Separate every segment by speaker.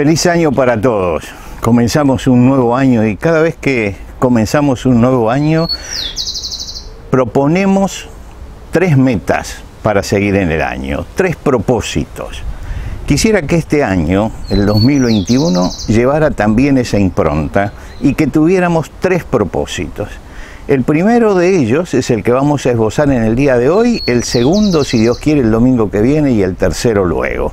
Speaker 1: Feliz año para todos. Comenzamos un nuevo año y cada vez que comenzamos un nuevo año proponemos 3 metas para seguir en el año, 3 propósitos. Quisiera que este año, el 2021, llevara también esa impronta y que tuviéramos 3 propósitos. El primero de ellos es el que vamos a esbozar en el día de hoy, el segundo, si Dios quiere, el domingo que viene y el tercero luego.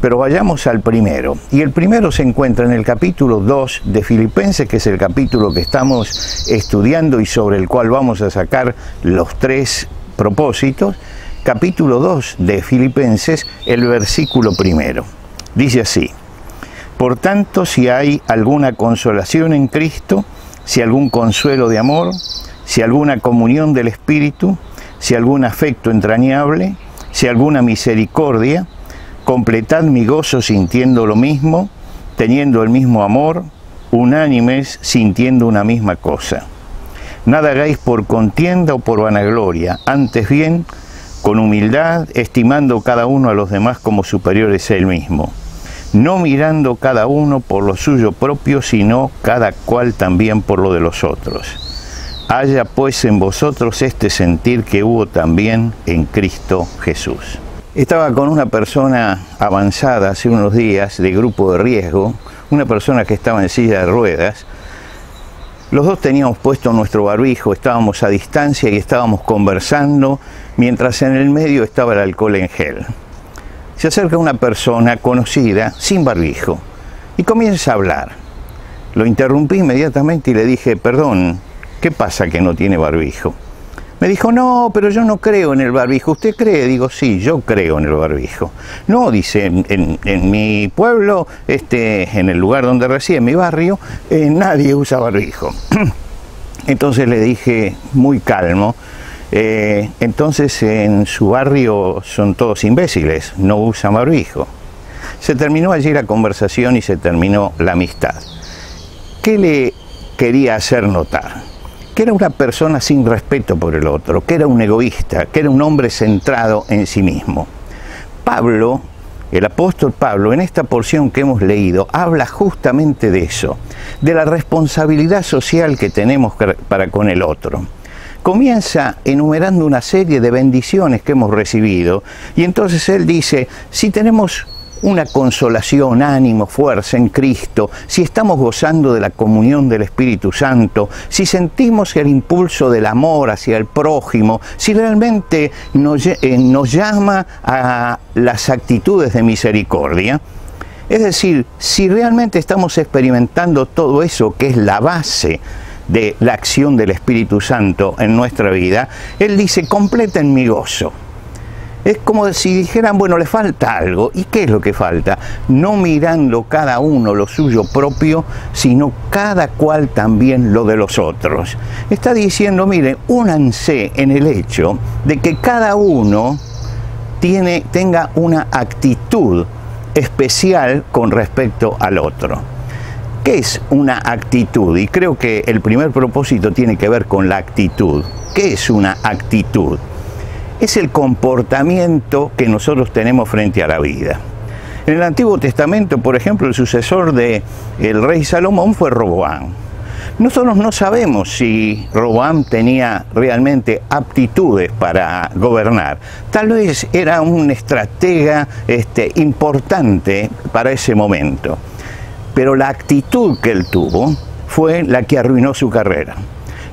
Speaker 1: Pero vayamos al primero. Y el primero se encuentra en el capítulo 2 de Filipenses, que es el capítulo que estamos estudiando y sobre el cual vamos a sacar los 3 propósitos. Capítulo 2 de Filipenses, el versículo 1. Dice así: Por tanto, si hay alguna consolación en Cristo, si algún consuelo de amor, si alguna comunión del Espíritu, si algún afecto entrañable, si alguna misericordia, completad mi gozo sintiendo lo mismo, teniendo el mismo amor, unánimes, sintiendo una misma cosa. Nada hagáis por contienda o por vanagloria, antes bien, con humildad, estimando cada uno a los demás como superiores a él mismo, no mirando cada uno por lo suyo propio, sino cada cual también por lo de los otros. Haya pues en vosotros este sentir que hubo también en Cristo Jesús. Estaba con una persona avanzada hace unos días de grupo de riesgo, una persona que estaba en silla de ruedas. Los dos teníamos puesto nuestro barbijo, estábamos a distancia y estábamos conversando, mientras en el medio estaba el alcohol en gel. Se acerca una persona conocida, sin barbijo, y comienza a hablar. Lo interrumpí inmediatamente y le dije: perdón, ¿qué pasa que no tiene barbijo? Me dijo: no, pero yo no creo en el barbijo. ¿Usted cree? Digo: sí, yo creo en el barbijo. No, dice, en mi pueblo, en el lugar donde reside, en mi barrio, nadie usa barbijo. Entonces le dije, muy calmo, entonces en su barrio son todos imbéciles, no usan barbijo. Se terminó allí la conversación y se terminó la amistad. ¿Qué le quería hacer notar? Que era una persona sin respeto por el otro, que era un egoísta, que era un hombre centrado en sí mismo. Pablo, el apóstol Pablo, en esta porción que hemos leído, habla justamente de eso, de la responsabilidad social que tenemos para con el otro. Comienza enumerando una serie de bendiciones que hemos recibido, y entonces él dice: si tenemos una consolación, ánimo, fuerza en Cristo, si estamos gozando de la comunión del Espíritu Santo, si sentimos el impulso del amor hacia el prójimo, si realmente nos llama a las actitudes de misericordia, es decir, si realmente estamos experimentando todo eso que es la base de la acción del Espíritu Santo en nuestra vida, él dice: completen mi gozo. Es como si dijeran: bueno, le falta algo. ¿Y qué es lo que falta? No mirando cada uno lo suyo propio, sino cada cual también lo de los otros. Está diciendo: miren, únanse en el hecho de que cada uno tenga una actitud especial con respecto al otro. ¿Qué es una actitud? Y creo que el primer propósito tiene que ver con la actitud. ¿Qué es una actitud? Es el comportamiento que nosotros tenemos frente a la vida. En el Antiguo Testamento, por ejemplo, el sucesor del rey Salomón fue Roboam. Nosotros no sabemos si Roboam tenía realmente aptitudes para gobernar. Tal vez era un estratega importante para ese momento. Pero la actitud que él tuvo fue la que arruinó su carrera.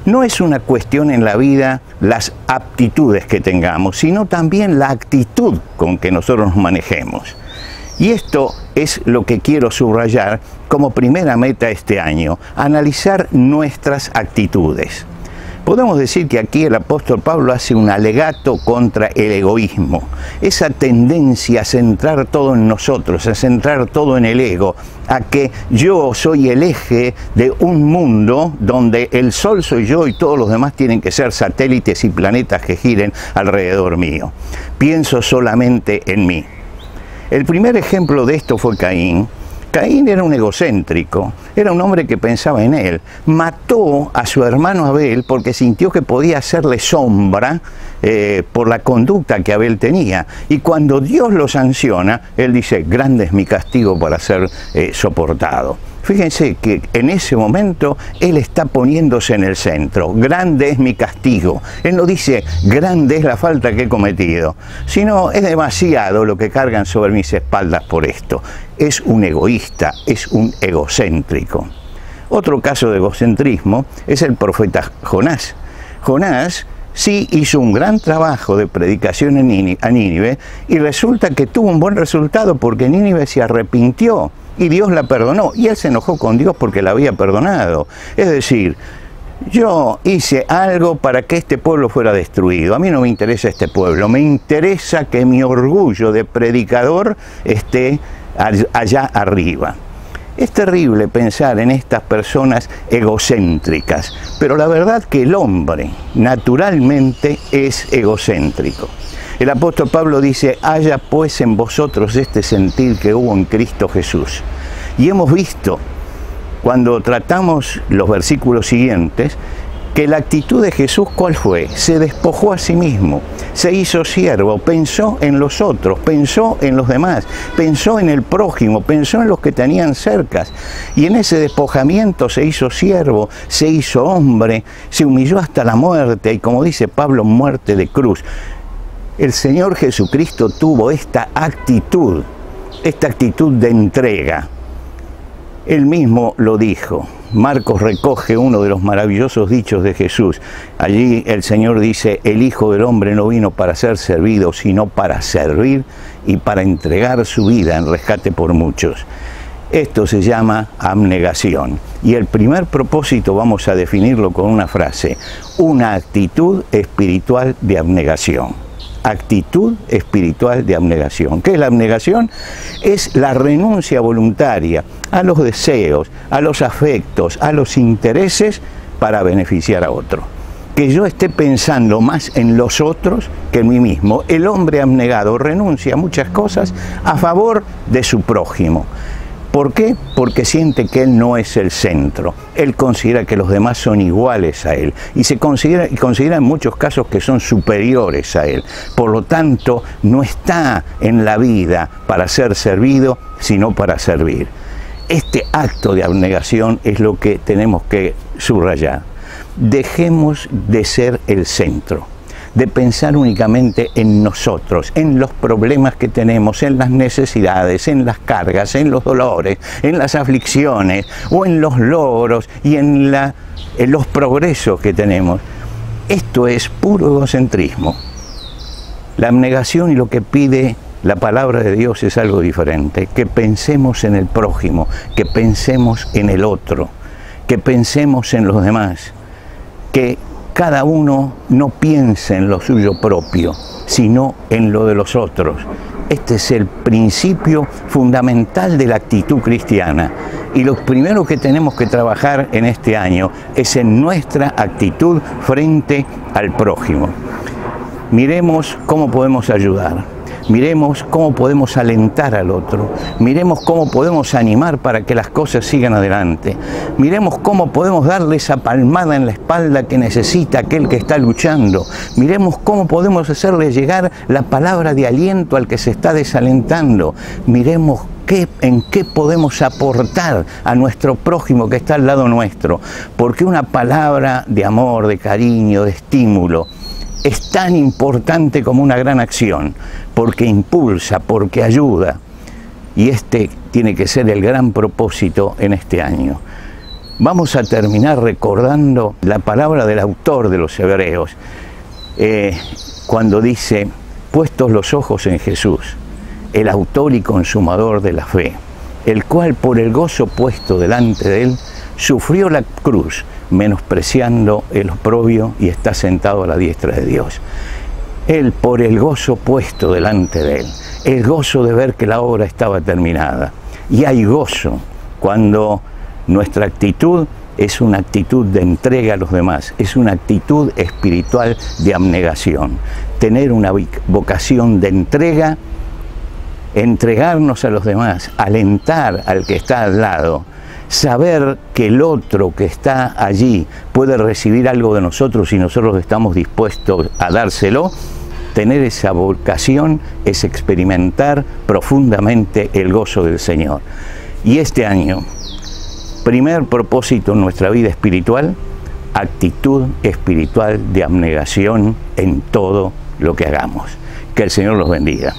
Speaker 1: No es una cuestión en la vida las aptitudes que tengamos, sino también la actitud con que nosotros nos manejemos. Y esto es lo que quiero subrayar como primera meta este año: analizar nuestras actitudes. Podemos decir que aquí el apóstol Pablo hace un alegato contra el egoísmo, esa tendencia a centrar todo en nosotros, a centrar todo en el ego, a que yo soy el eje de un mundo donde el sol soy yo y todos los demás tienen que ser satélites y planetas que giren alrededor mío. Pienso solamente en mí. El primer ejemplo de esto fue Caín. Caín era un egocéntrico, era un hombre que pensaba en él. Mató a su hermano Abel porque sintió que podía hacerle sombra por la conducta que Abel tenía. Y cuando Dios lo sanciona, él dice, grande es mi castigo para ser soportado. Fíjense que en ese momento él está poniéndose en el centro. Grande es mi castigo. Él no dice, grande es la falta que he cometido, sino es demasiado lo que cargan sobre mis espaldas por esto. Es un egoísta, es un egocéntrico. Otro caso de egocentrismo es el profeta Jonás. Jonás sí hizo un gran trabajo de predicación a Nínive y resulta que tuvo un buen resultado porque Nínive se arrepintió. Y Dios la perdonó, y él se enojó con Dios porque la había perdonado. Es decir, yo hice algo para que este pueblo fuera destruido. A mí no me interesa este pueblo, me interesa que mi orgullo de predicador esté allá arriba. Es terrible pensar en estas personas egocéntricas, pero la verdad que el hombre naturalmente es egocéntrico. El apóstol Pablo dice, haya pues en vosotros este sentir que hubo en Cristo Jesús. Y hemos visto, cuando tratamos los versículos siguientes, que la actitud de Jesús, ¿cuál fue? Se despojó a sí mismo, se hizo siervo, pensó en los otros, pensó en los demás, pensó en el prójimo, pensó en los que tenían cercas. Y en ese despojamiento se hizo siervo, se hizo hombre, se humilló hasta la muerte, y como dice Pablo, muerte de cruz. El Señor Jesucristo tuvo esta actitud de entrega. Él mismo lo dijo. Marcos recoge uno de los maravillosos dichos de Jesús. Allí el Señor dice, el Hijo del Hombre no vino para ser servido, sino para servir y para entregar su vida en rescate por muchos. Esto se llama abnegación. Y el primer propósito vamos a definirlo con una frase, una actitud espiritual de abnegación. Actitud espiritual de abnegación. ¿Qué es la abnegación? Es la renuncia voluntaria a los deseos, a los afectos, a los intereses para beneficiar a otro. Que yo esté pensando más en los otros que en mí mismo. El hombre abnegado renuncia a muchas cosas a favor de su prójimo. ¿Por qué? Porque siente que él no es el centro. Él considera que los demás son iguales a él y considera en muchos casos que son superiores a él. Por lo tanto, no está en la vida para ser servido, sino para servir. Este acto de abnegación es lo que tenemos que subrayar. Dejemos de ser el centro, de pensar únicamente en nosotros, en los problemas que tenemos, en las necesidades, en las cargas, en los dolores, en las aflicciones o en los logros y en los progresos que tenemos. Esto es puro egocentrismo. La abnegación y lo que pide la palabra de Dios es algo diferente, que pensemos en el prójimo, que pensemos en el otro, que pensemos en los demás, que cada uno no piense en lo suyo propio, sino en lo de los otros. Este es el principio fundamental de la actitud cristiana. Y lo primero que tenemos que trabajar en este año es en nuestra actitud frente al prójimo. Miremos cómo podemos ayudar. Miremos cómo podemos alentar al otro, miremos cómo podemos animar para que las cosas sigan adelante, miremos cómo podemos darle esa palmada en la espalda que necesita aquel que está luchando, miremos cómo podemos hacerle llegar la palabra de aliento al que se está desalentando, miremos en qué podemos aportar a nuestro prójimo que está al lado nuestro, porque una palabra de amor, de cariño, de estímulo, es tan importante como una gran acción, porque impulsa, porque ayuda. Y este tiene que ser el gran propósito en este año. Vamos a terminar recordando la palabra del autor de los Hebreos, cuando dice, puestos los ojos en Jesús, el autor y consumador de la fe, el cual por el gozo puesto delante de él, sufrió la cruz, menospreciando el oprobio y está sentado a la diestra de Dios. Él por el gozo puesto delante de él, el gozo de ver que la obra estaba terminada. Y hay gozo cuando nuestra actitud es una actitud de entrega a los demás, es una actitud espiritual de abnegación. Tener una vocación de entrega entregarnos a los demás, alentar al que está al lado, saber que el otro que está allí puede recibir algo de nosotros y nosotros estamos dispuestos a dárselo. Tener esa vocación es experimentar profundamente el gozo del Señor. Y este año, primer propósito en nuestra vida espiritual, actitud espiritual de abnegación en todo lo que hagamos. Que el Señor los bendiga.